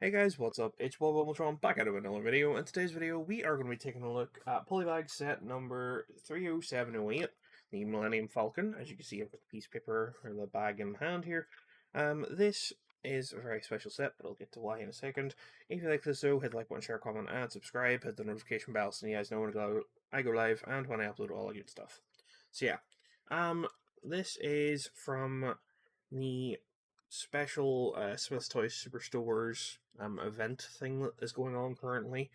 Hey guys, what's up? It's Bumbletron back out of another video. In today's video, we are going to be taking a look at Polybag set number 30708, the Millennium Falcon. As you can see, I've got the piece of paper or the bag in hand here. This is a very special set, but I'll get to why in a second. If you like this though, hit like button, share, comment, and subscribe. Hit the notification bell so you guys know when I go live and when I upload all the good stuff. So yeah, this is from the special Smyths Toys Superstores event thing that is going on currently.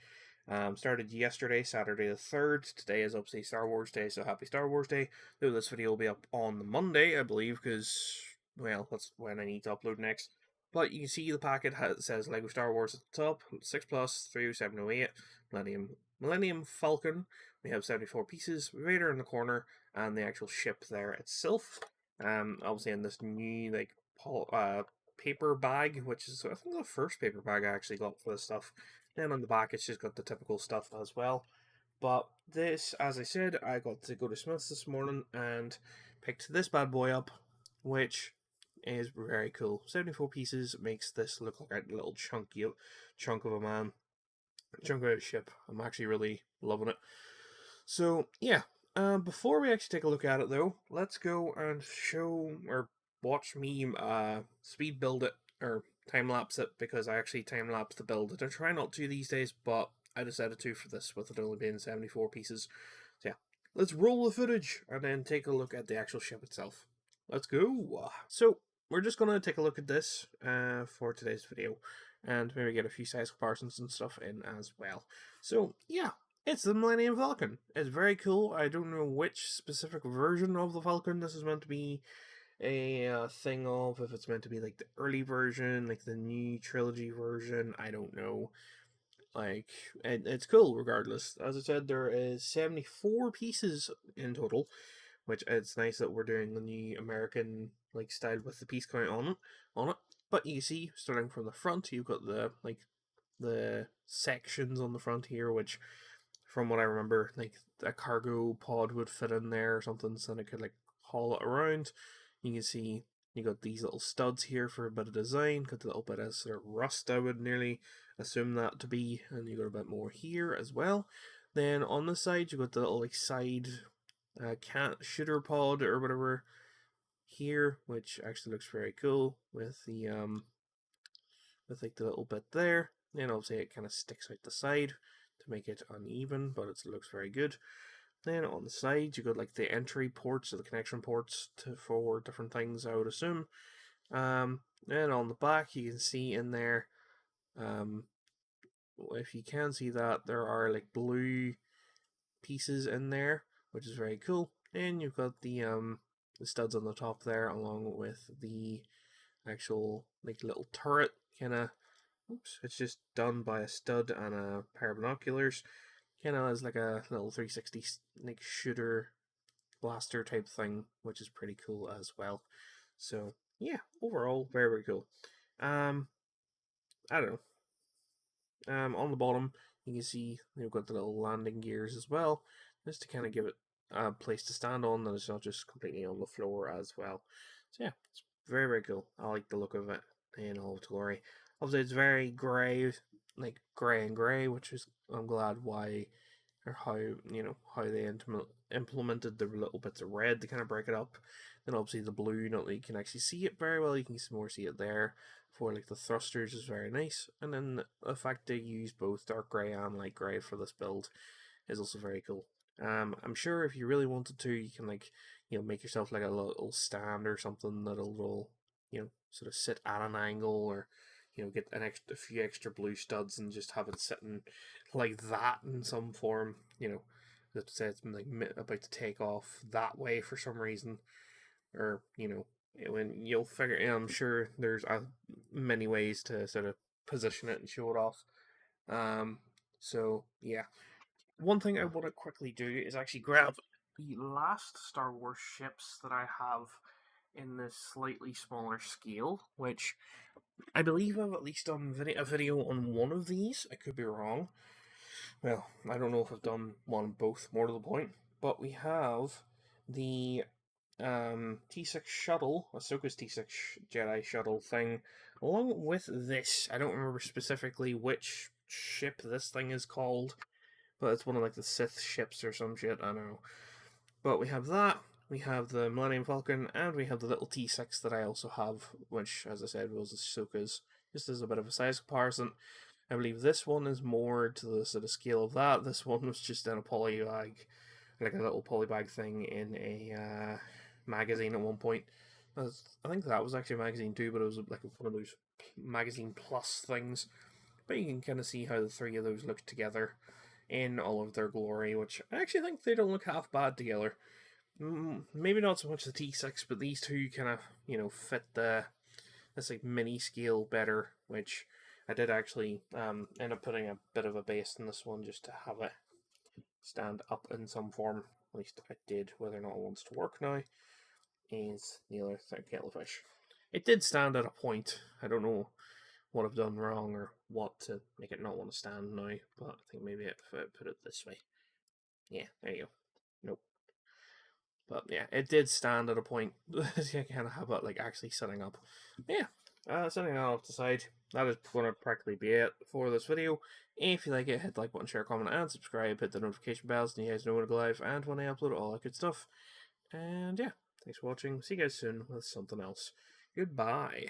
Started yesterday, Saturday the 3rd. Today is obviously Star Wars Day, so happy Star Wars Day. Though this video will be up on the Monday, I believe, because, well, that's when I need to upload next. But you can see the packet says Lego Star Wars at the top, 6 Plus, 30708, Millennium Falcon. We have 74 pieces, Vader in the corner, and the actual ship there itself. Obviously in this new paper bag, which is I think the first paper bag I actually got for this stuff. Then on the back, it's just got the typical stuff as well. But this, as I said, I got to go to Smyths this morning and picked this bad boy up, which is very cool. 74 pieces makes this look like a little chunk of a man, chunk of a ship. I'm actually really loving it. So yeah, before we actually take a look at it though, let's go and show or watch me speed build it or time lapse it, because I actually time lapse the build. I try not to these days, but I decided to for this with it only being 74 pieces. So yeah, let's roll the footage and then take a look at the actual ship itself. Let's go. So we're just gonna take a look at this for today's video, and maybe get a few size comparisons and stuff in as well. So yeah, it's the Millennium Falcon. It's very cool. I don't know which specific version of the Falcon this is meant to be a thing of. If it's meant to be like the early version, like the new trilogy version, I don't know. Like, it's cool regardless. As I said, there is 74 pieces in total, which it's nice that we're doing the new American like style with the piece count on it. But you see, starting from the front, you've got the sections on the front here, which from what I remember, like a cargo pod would fit in there or something, so then it could like haul it around. You can see you got these little studs here for a bit of design, got a little bit of sort of rust, I would nearly assume that to be, and you got a bit more here as well. Then on the side, you got the little like side cat shooter pod or whatever here, which actually looks very cool with the with like the little bit there. And obviously it kind of sticks out the side to make it uneven, but it looks very good. Then on the sides, you got like the entry ports or the connection ports for different things, I would assume. And on the back, you can see in there, if you can see that, there are like blue pieces in there, which is very cool. And you've got the studs on the top there, along with the actual like little turret kind of. Oops, it's just done by a stud and a pair of binoculars. Kind of as like a little 360 like shooter blaster type thing, which is pretty cool as well. So yeah, overall very cool. I don't know. On the bottom you can see you've got the little landing gears as well, just to kind of give it a place to stand on, and it's not just completely on the floor as well. So yeah, it's very cool. I like the look of it in all its glory. Obviously, it's very grey, like grey and grey, which is I'm glad why or how they implemented the little bits of red to kind of break it up. Then obviously the blue, not that you can actually see it very well. You can more see it there. For like the thrusters is very nice, and then the fact they use both dark grey and light grey for this build is also very cool. I'm sure if you really wanted to, you can like make yourself like a little stand or something that'll sort of sit at an angle, or get a few extra blue studs and just have it sitting like that in some form. That says it's like about to take off that way for some reason, or when you'll figure. I'm sure there's many ways to sort of position it and show it off. So yeah, one thing I want to quickly do is actually grab the last Star Wars ships that I have in this slightly smaller scale, which I believe I've at least done a video on one of these. I could be wrong. Well, I don't know if I've done one both, more to the point. But we have the T6 shuttle, Ahsoka's T6 Jedi shuttle thing, along with this, I don't remember specifically which ship this thing is called, but it's one of like the Sith ships or some shit, I don't know. But we have that, we have the Millennium Falcon, and we have the little T6 that I also have, which, as I said, was Ahsoka's. Just as a bit of a size comparison, I believe this one is more to the sort of scale of that. This one was just in a poly bag, like a little poly bag thing in a magazine at one point. I think that was actually a magazine too, but it was like one of those magazine plus things. But you can kind of see how the three of those look together in all of their glory, which I actually think they don't look half bad together. Maybe not so much the T6, but these two kind of, fit this like mini scale better, which I did actually end up putting a bit of a base in this one just to have it stand up in some form. At least I did. Whether or not it wants to work now is the other kettle of fish. It did stand at a point. I don't know what I've done wrong or what to make it not want to stand now, but I think maybe if I put it this way. Yeah, there you go. Nope. But yeah, it did stand at a point. You kind of have it like actually setting up. Yeah, setting that off to the side. That is going to practically be it for this video. If you like it, hit the like button, share, comment, and subscribe. Hit the notification bells, and you guys know when I go live and when I upload, all that good stuff. And yeah, thanks for watching. See you guys soon with something else. Goodbye.